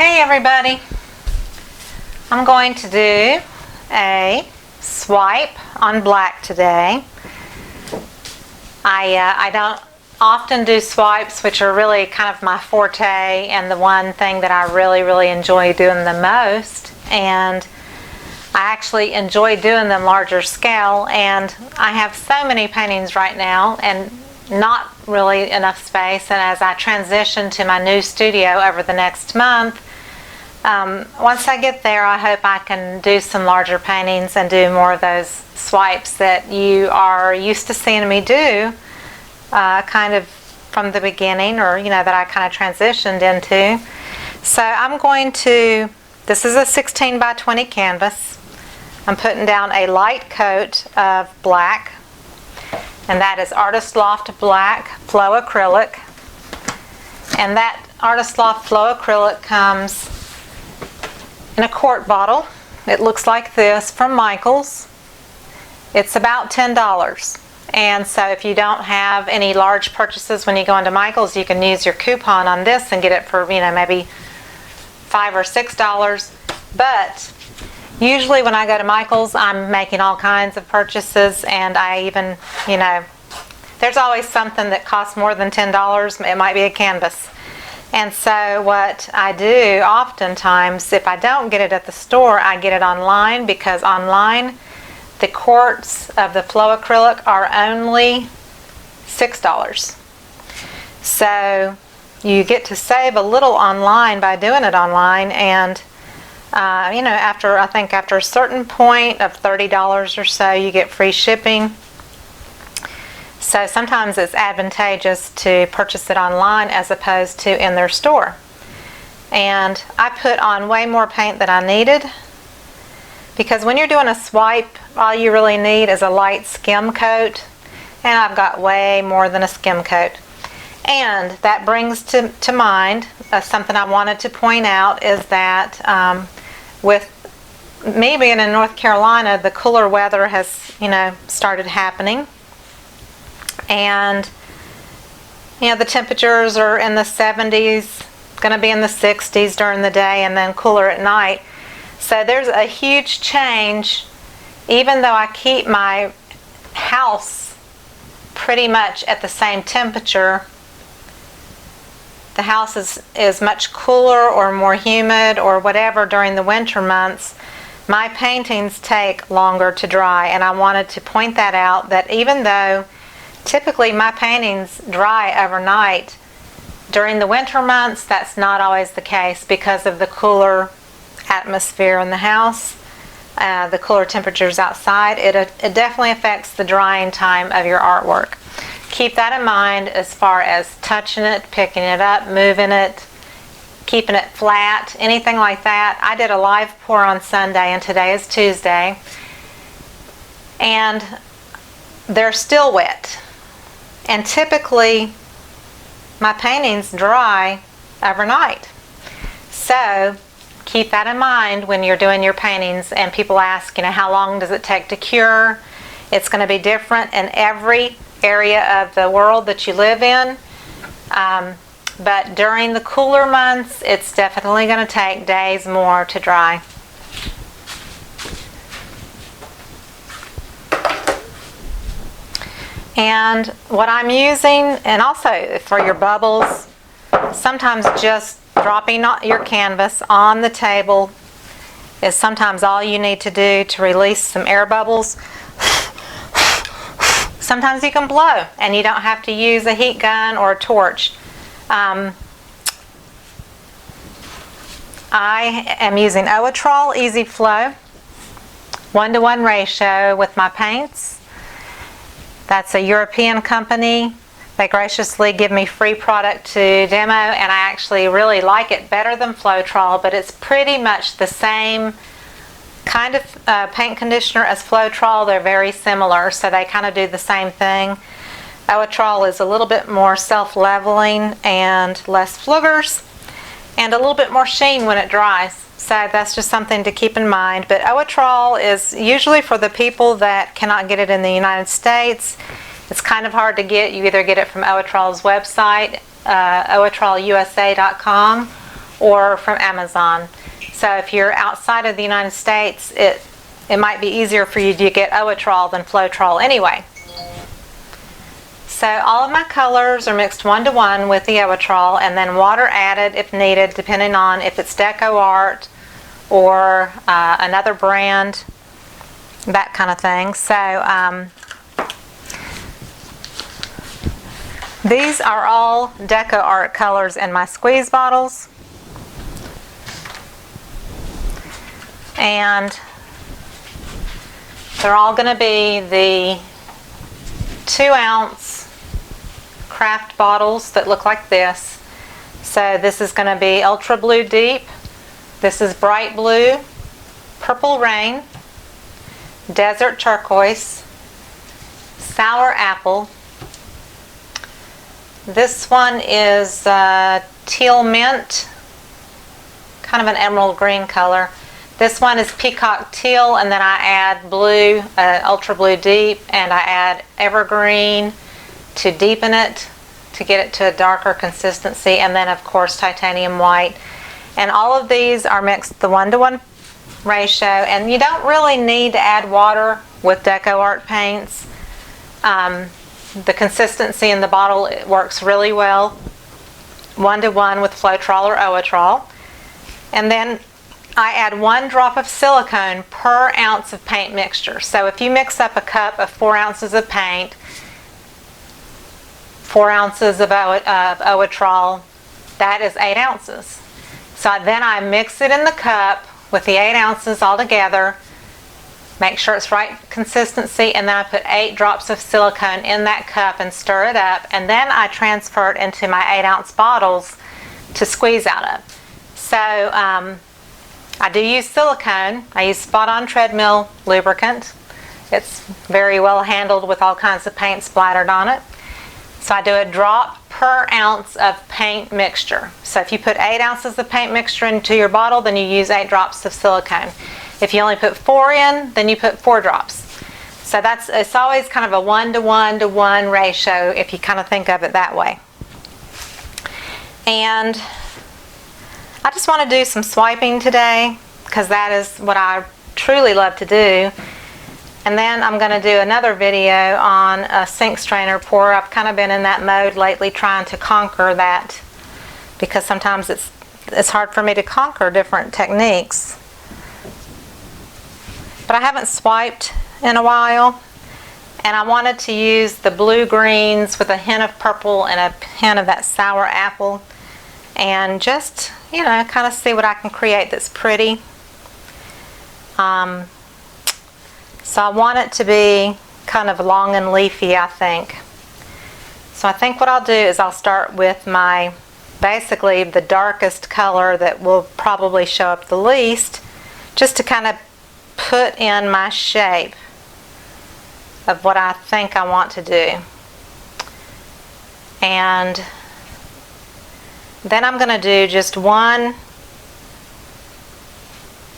Hey everybody, I'm going to do a swipe on black today. I don't often do swipes, which are really kind of my forte and the one thing that I really enjoy doing the most, and I actually enjoy doing them larger scale, and I have so many paintings right now and not really enough space, and as I transition to my new studio over the next month, once I get there, I hope I can do some larger paintings and do more of those swipes that you are used to seeing me do kind of from the beginning, or that I kind of transitioned into. So I'm going to, this is a 16 by 20 canvas. I'm putting down a light coat of black, and that is Artist Loft Black Flow Acrylic. And that Artist Loft Flow Acrylic comes in a quart bottle. It looks like this from Michael's. It's about $10. And so if you don't have any large purchases when you go into Michael's, you can use your coupon on this and get it for maybe $5 or $6. But usually when I go to Michael's, I'm making all kinds of purchases, and I even, there's always something that costs more than $10. It might be a canvas. And so what I do oftentimes, if I don't get it at the store, I get it online, because online the quarts of the Flow Acrylic are only $6. So you get to save a little online by doing it online, and after a certain point of $30 or so, you get free shipping. So sometimes it's advantageous to purchase it online as opposed to in their store. And I put on way more paint than I needed, because when you're doing a swipe, all you really need is a light skim coat, and I've got way more than a skim coat. And that brings to mind something I wanted to point out, is that with me being in North Carolina, the cooler weather has started happening. And the temperatures are in the 70s, going to be in the 60s during the day, and then cooler at night. So there's a huge change. Even though I keep my house pretty much at the same temperature, the house is much cooler or more humid or whatever during the winter months. My paintings take longer to dry, and I wanted to point that out, that even though typically my paintings dry overnight, during the winter months that's not always the case because of the cooler atmosphere in the house, the cooler temperatures outside. It definitely affects the drying time of your artwork. Keep that in mind as far as touching it, picking it up, moving it, keeping it flat, anything like that. I did a live pour on Sunday, and today is Tuesday, and they're still wet. And typically my paintings dry overnight. So keep that in mind when you're doing your paintings, and people ask, how long does it take to cure? It's going to be different in every area of the world that you live in. But during the cooler months, it's definitely going to take days more to dry. And what I'm using, and also for your bubbles, sometimes just dropping your canvas on the table is sometimes all you need to do to release some air bubbles. Sometimes you can blow, and you don't have to use a heat gun or a torch. I am using Floetrol Easy Flow 1:1 ratio with my paints. That's a European company. They graciously give me free product to demo, and I actually really like it better than Floetrol, but it's pretty much the same kind of paint conditioner as Floetrol. They're very similar, so they kind of do the same thing. Floetrol is a little bit more self-leveling and less floogers, and a little bit more sheen when it dries. So that's just something to keep in mind. But Floetrol is usually for the people that cannot get it in the United States. It's kind of hard to get. You either get it from Floetrol's website, floetRolusa.com, or from Amazon. So if you're outside of the United States, it might be easier for you to get Floetrol than Floetrol anyway. So all of my colors are mixed 1-to-1 with the Floetrol, and then water added if needed, depending on if it's DecoArt or another brand, that kind of thing. So these are all DecoArt colors in my squeeze bottles. And they're all going to be the 2-ounce craft bottles that look like this. So this is going to be Ultra Blue Deep, this is Bright Blue, Purple Rain, Desert Turquoise, Sour Apple. This one is Teal Mint, kind of an emerald green color. This one is Peacock Teal, and then I add blue, Ultra Blue Deep, and I add Evergreen to deepen it, to get it to a darker consistency, and then of course titanium white. And all of these are mixed the 1-to-1 ratio, and you don't really need to add water with DecoArt paints. The consistency in the bottle, it works really well, 1-to-1 with Floetrol or Floetrol. And then I add 1 drop of silicone per ounce of paint mixture. So if you mix up a cup of 4 ounces of paint, 4 ounces of Floetrol, that is 8 ounces. So then I mix it in the cup with the 8 ounces all together, make sure it's right consistency, and then I put 8 drops of silicone in that cup and stir it up, and then I transfer it into my 8-ounce bottles to squeeze out of. So I do use silicone. I use Spot On Treadmill lubricant. It's very well handled with all kinds of paint splattered on it. So I do a drop per ounce of paint mixture. So if you put 8 ounces of paint mixture into your bottle, then you use 8 drops of silicone. If you only put 4 in, then you put 4 drops. So it's always kind of a 1-to-1 ratio if you kind of think of it that way. And I just want to do some swiping today because that is what I truly love to do. And then I'm going to do another video on a sink strainer pour. I've kind of been in that mode lately, trying to conquer that, because sometimes it's hard for me to conquer different techniques. But I haven't swiped in a while, and I wanted to use the blue greens with a hint of purple and a hint of that sour apple, and just, you know, kind of see what I can create that's pretty. So I want it to be kind of long and leafy, I think. So I think what I'll do is I'll start with my, basically the darkest color that will probably show up the least, just to kind of put in my shape of what I think I want to do. And then I'm going to do just one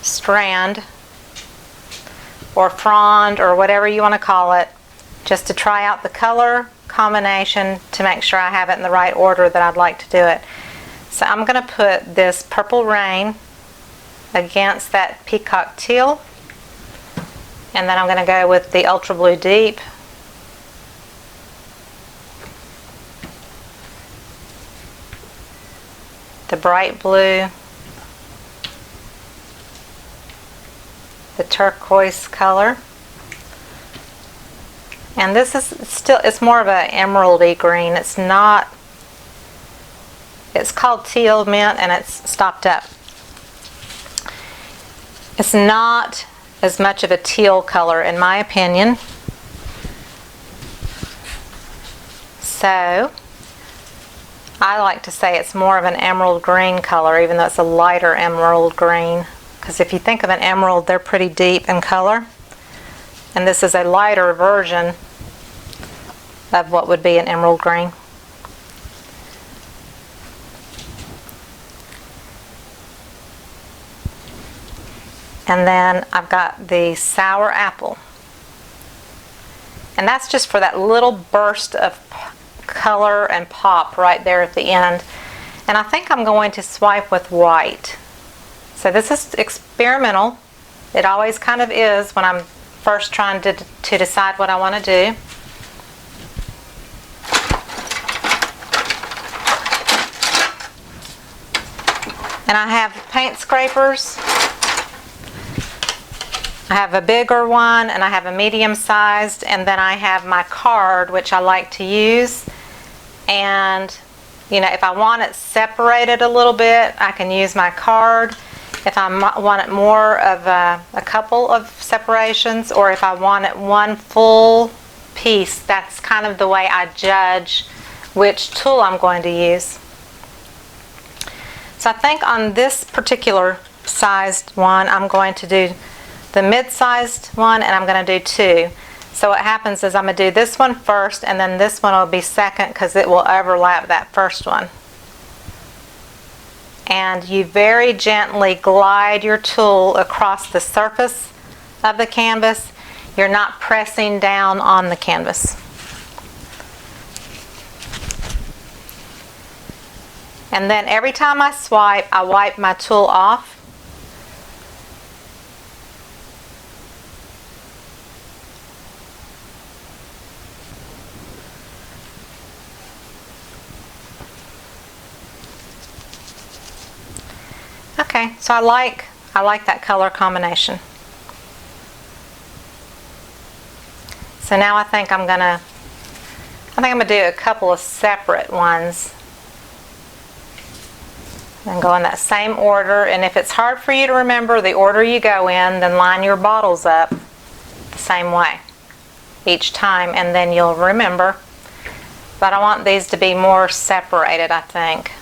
strand or frond or whatever you want to call it, just to try out the color combination to make sure I have it in the right order that I'd like to do it. So I'm going to put this Purple Rain against that Peacock Teal, and then I'm going to go with the Ultra Blue Deep, the Bright Blue, the turquoise color, and this is still, it's more of an emeraldy green. It's not, it's called Teal Mint and it's stopped up. It's not as much of a teal color in my opinion. So I like to say it's more of an emerald green color, even though it's a lighter emerald green. Because if you think of an emerald, they're pretty deep in color. And this is a lighter version of what would be an emerald green. And then I've got the sour apple. And that's just for that little burst of color and pop right there at the end. And I think I'm going to swipe with white. So this is experimental. It always kind of is when I'm first trying to decide what I want to do. And I have paint scrapers. I have a bigger one and I have a medium sized, and then I have my card, which I like to use. And you know, if I want it separated a little bit, I can use my card. If I want it more of a couple of separations, or if I want it one full piece, that's kind of the way I judge which tool I'm going to use. So I think on this particular sized one, I'm going to do the mid-sized one, and I'm going to do two. So what happens is I'm going to do this one first, and then this one will be second because it will overlap that first one. And you very gently glide your tool across the surface of the canvas. You're not pressing down on the canvas. And then every time I swipe, I wipe my tool off. Okay, so I like that color combination. So now I think I'm gonna do a couple of separate ones and go in that same order. And if it's hard for you to remember the order you go in, then line your bottles up the same way each time, and then you'll remember. But I want these to be more separated, I think.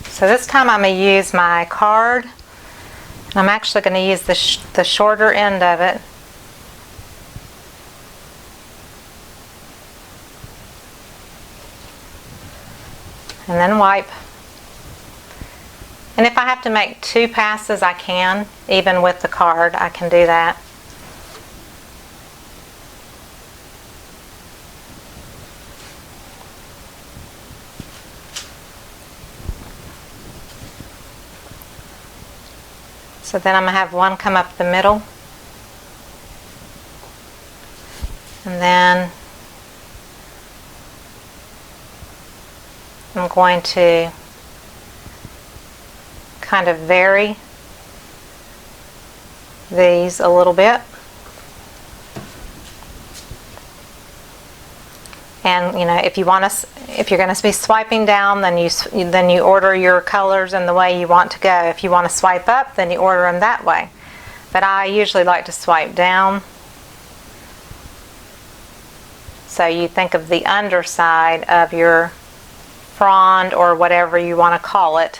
So this time I'm going to use my card. I'm actually going to use the shorter end of it. And then wipe. And if I have to make two passes, I can. Even with the card, I can do that. So then I'm going to have one come up the middle, and then I'm going to kind of vary these a little bit. And you know, if you're going to be swiping down, then you order your colors in the way you want to go. If you want to swipe up, then you order them that way. But I usually like to swipe down. So you think of the underside of your frond, or whatever you want to call it.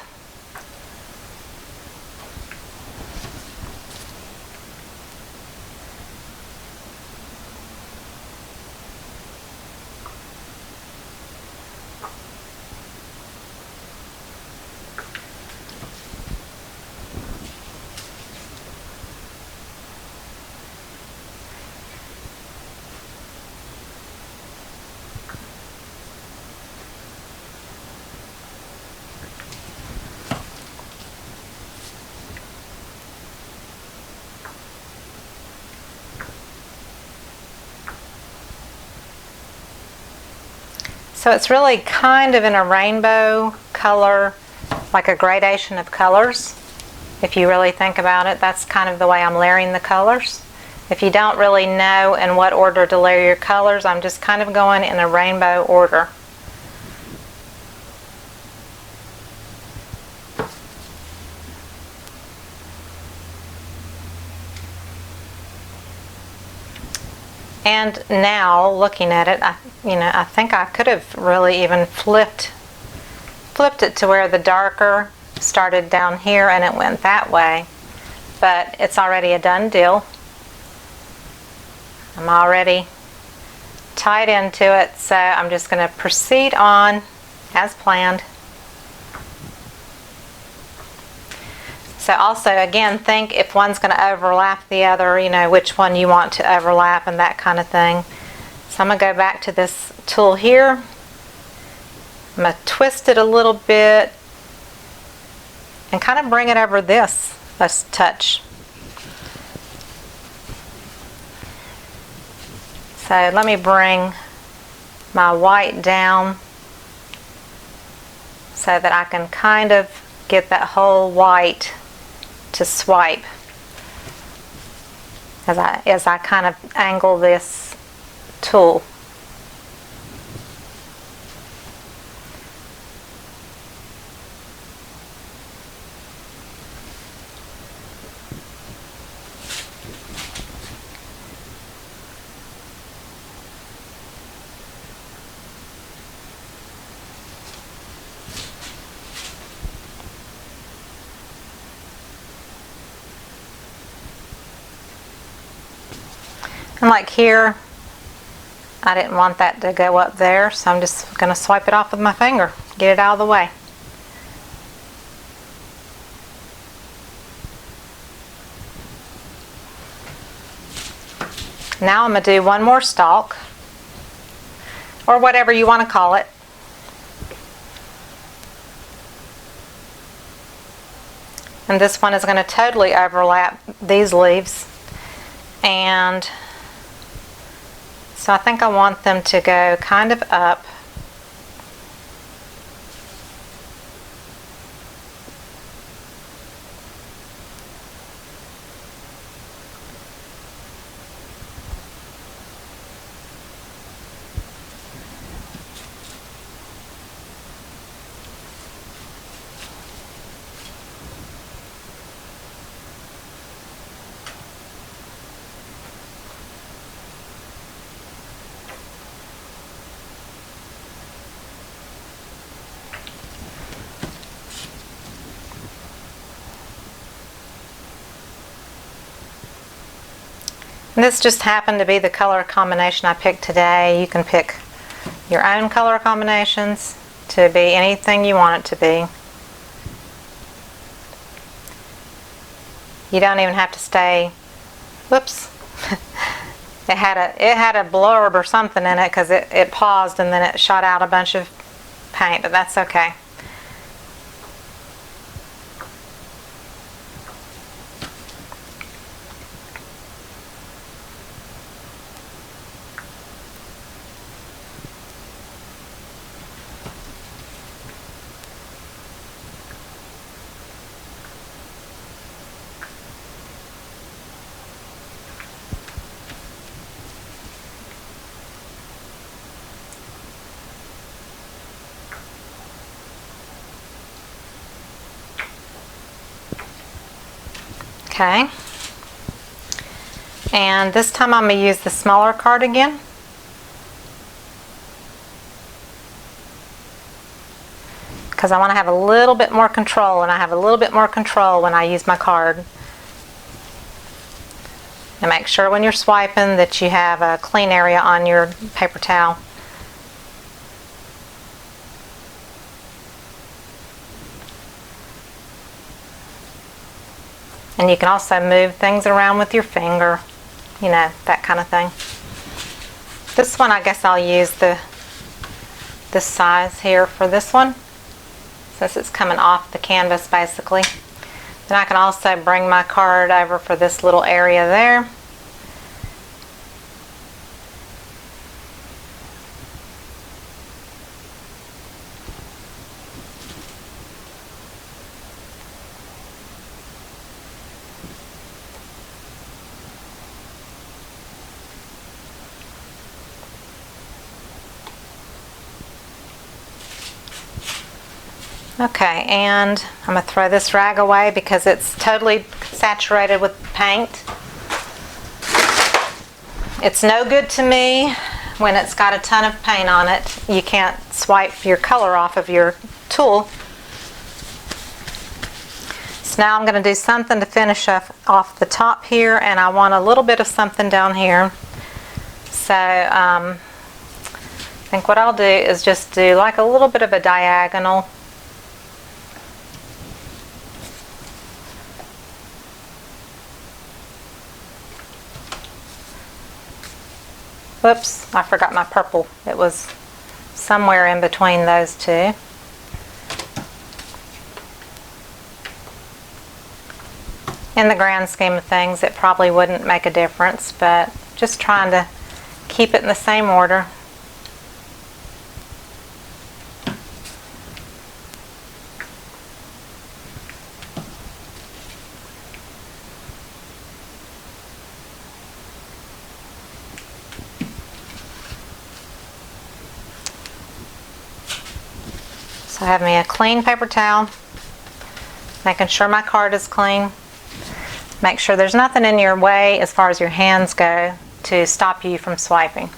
So it's really kind of in a rainbow color, like a gradation of colors. If you really think about it, that's kind of the way I'm layering the colors. If you don't really know in what order to layer your colors, I'm just kind of going in a rainbow order. And now, looking at it, I think I could have really even flipped it to where the darker started down here and it went that way. but it's already a done deal. I'm already tied into it, so I'm just going to proceed on as planned. So also, again, think if one's going to overlap the other, you know, which one you want to overlap and that kind of thing. So I'm going to go back to this tool here. I'm going to twist it a little bit and kind of bring it over this a touch. So let me bring my white down so that I can kind of get that whole white to swipe as I kind of angle this tool. And like here, I didn't want that to go up there, so I'm just going to swipe it off with my finger, get it out of the way. Now I'm going to do one more stalk, or whatever you want to call it. And this one is going to totally overlap these leaves. And so I think I want them to go kind of up. And this just happened to be the color combination I picked today. You can pick your own color combinations to be anything you want it to be. You don't even have to stay, whoops, it had a blurb or something in it because it paused and then it shot out a bunch of paint, but that's okay. Okay, and this time I'm going to use the smaller card again. Because I want to have a little bit more control, and I have a little bit more control when I use my card. And make sure when you're swiping that you have a clean area on your paper towel. And you can also move things around with your finger, you know, that kind of thing. This one, I guess I'll use this size here for this one, since it's coming off the canvas basically. Then I can also bring my card over for this little area there. Okay, and I'm going to throw this rag away because it's totally saturated with paint. It's no good to me when it's got a ton of paint on it. You can't swipe your color off of your tool. So now I'm going to do something to finish off the top here, and I want a little bit of something down here. So I think what I'll do is just do like a little bit of a diagonal. Whoops, I forgot my purple. It was somewhere in between those two. In the grand scheme of things, it probably wouldn't make a difference, but just trying to keep it in the same order. So I have me a clean paper towel, making sure my card is clean. Make sure there's nothing in your way as far as your hands go to stop you from swiping.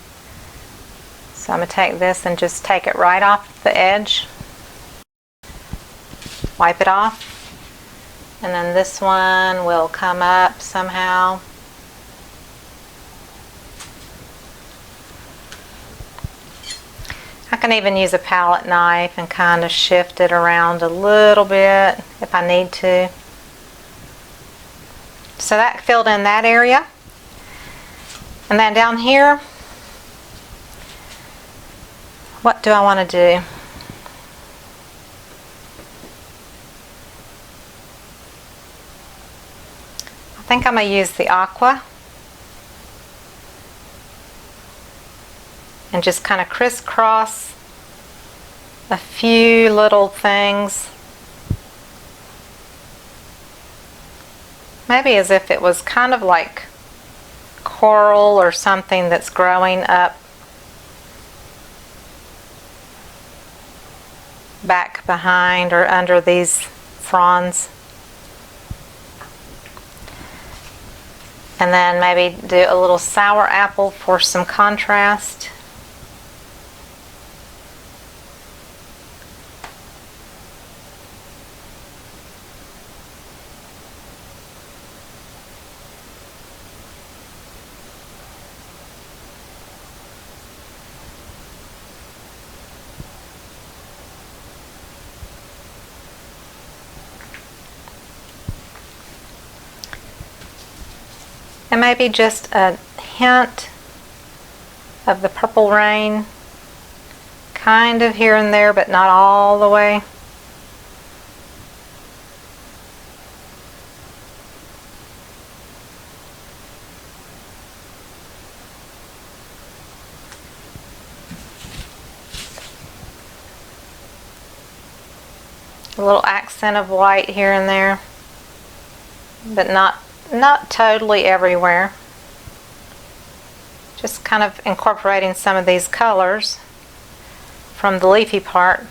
So I'm going to take this and just take it right off the edge. Wipe it off. And then this one will come up somehow. I can even use a palette knife and kind of shift it around a little bit if I need to. So that filled in that area. And then down here, what do I want to do? I think I'm going to use the aqua and just kind of crisscross a few little things. Maybe as if it was kind of like coral or something that's growing up back behind or under these fronds. And then maybe do a little sour apple for some contrast. And maybe just a hint of the Purple Rain, kind of here and there, but not all the way. A little accent of white here and there, but not totally everywhere. Just kind of incorporating some of these colors from the leafy part.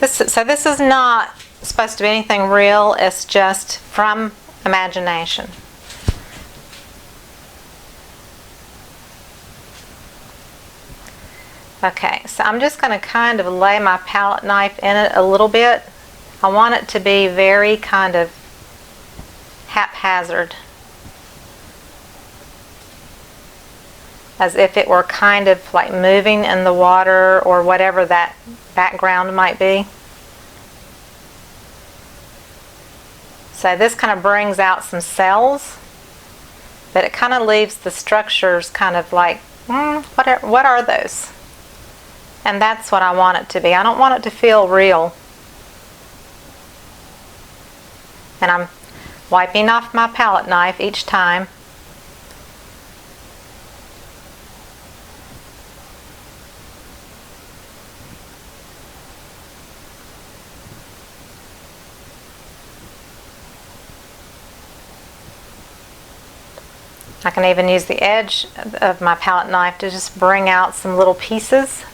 So this is not supposed to be anything real, it's just from imagination. Okay, so I'm just going to kind of lay my palette knife in it a little bit. I want it to be very kind of haphazard, as if it were kind of like moving in the water or whatever that background might be. So this kind of brings out some cells, but it kind of leaves the structures kind of like, what are those? And that's what I want it to be. I don't want it to feel real. And I'm wiping off my palette knife each time. I can even use the edge of my palette knife to just bring out some little pieces.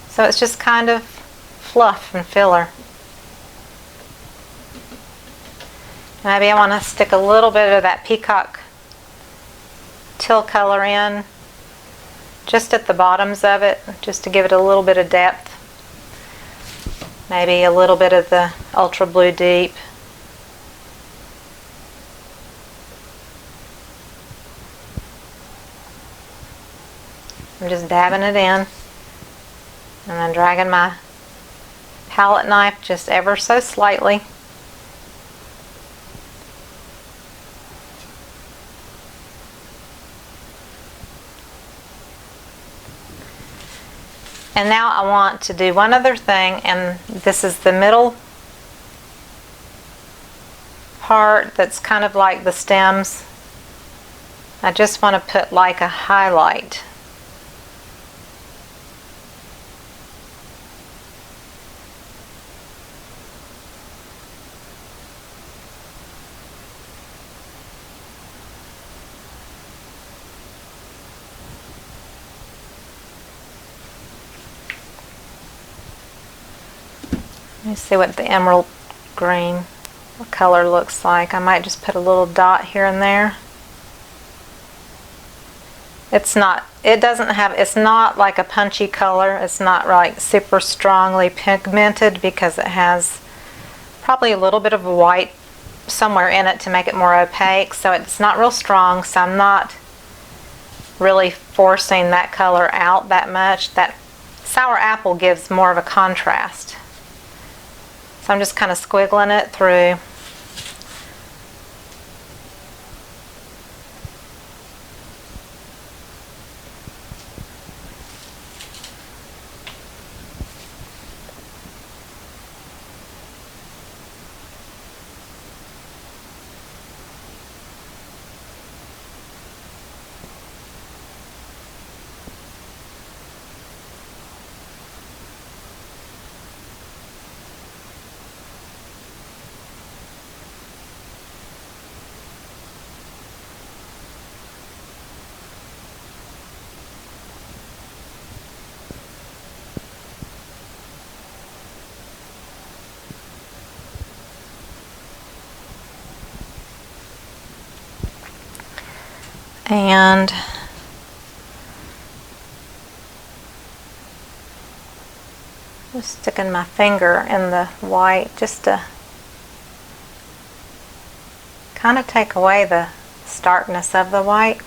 So it's just kind of fluff and filler. Maybe I want to stick a little bit of that Peacock teal color in just at the bottoms of it, just to give it a little bit of depth. Maybe a little bit of the Ultra Blue Deep. I'm just dabbing it in and then dragging my palette knife just ever so slightly. And now I want to do one other thing, and this is the middle part that's kind of like the stems. I just want to put like a highlight. Let me see what the emerald green color looks like. I might just put a little dot here and there. It's not like a punchy color. It's not like super strongly pigmented because it has probably a little bit of white somewhere in it to make it more opaque. So it's not real strong, so I'm not really forcing that color out that much. That sour apple gives more of a contrast. So I'm just kind of squiggling it through. And just sticking my finger in the white just to kind of take away the starkness of the white.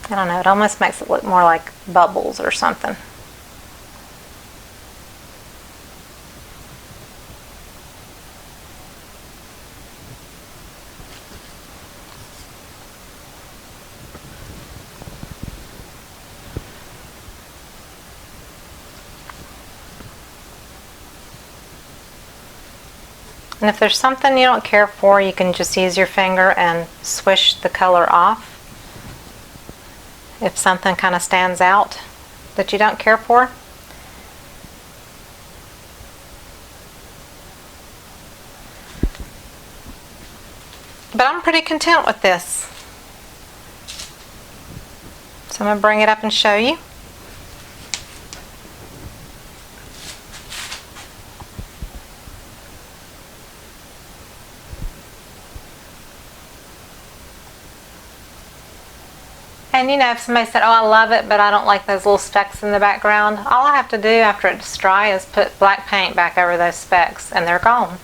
I don't know, it almost makes it look more like bubbles or something. And if there's something you don't care for, you can just use your finger and swish the color off. If something kind of stands out that you don't care for. But I'm pretty content with this. So I'm going to bring it up and show you. And you know, if somebody said, oh, I love it, but I don't like those little specks in the background, all I have to do after it's dry is put black paint back over those specks and they're gone.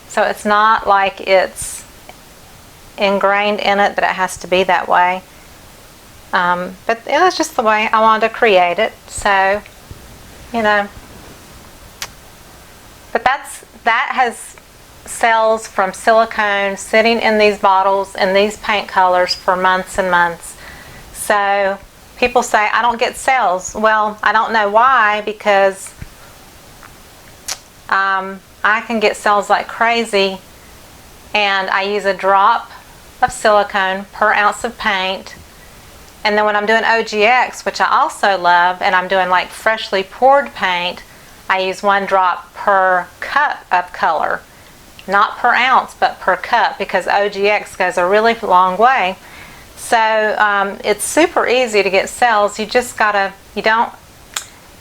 So it's not like it's ingrained in it that it has to be that way. But it was just the way I wanted to create it. So, you know. But that has cells from silicone sitting in these bottles in these paint colors for months and months. So people say, I don't get cells. Well, I don't know why, because I can get cells like crazy, and I use a drop of silicone per ounce of paint. And then when I'm doing OGX, which I also love, and I'm doing like freshly poured paint, I use 1 drop per cup of color. not per ounce, but per cup, because OGX goes a really long way. So it's super easy to get sales. You just gotta, don't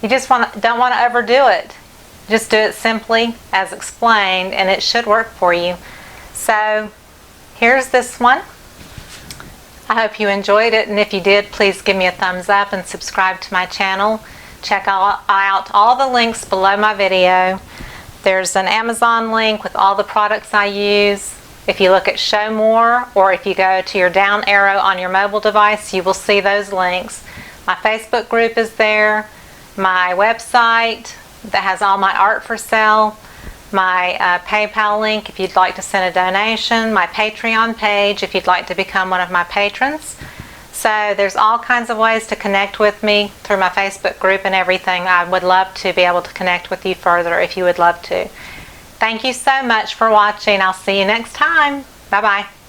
want to overdo it. Just do it simply as explained, and it should work for you. So here's this one. I hope you enjoyed it, and if you did, please give me a thumbs up and subscribe to my channel. Check out all the links below my video. There's an Amazon link with all the products I use. If you look at Show More, or if you go to your down arrow on your mobile device, you will see those links. My Facebook group is there, my website that has all my art for sale, my PayPal link if you'd like to send a donation, my Patreon page if you'd like to become one of my patrons. So there's all kinds of ways to connect with me through my Facebook group and everything. I would love to be able to connect with you further if you would love to. Thank you so much for watching. I'll see you next time. Bye-bye.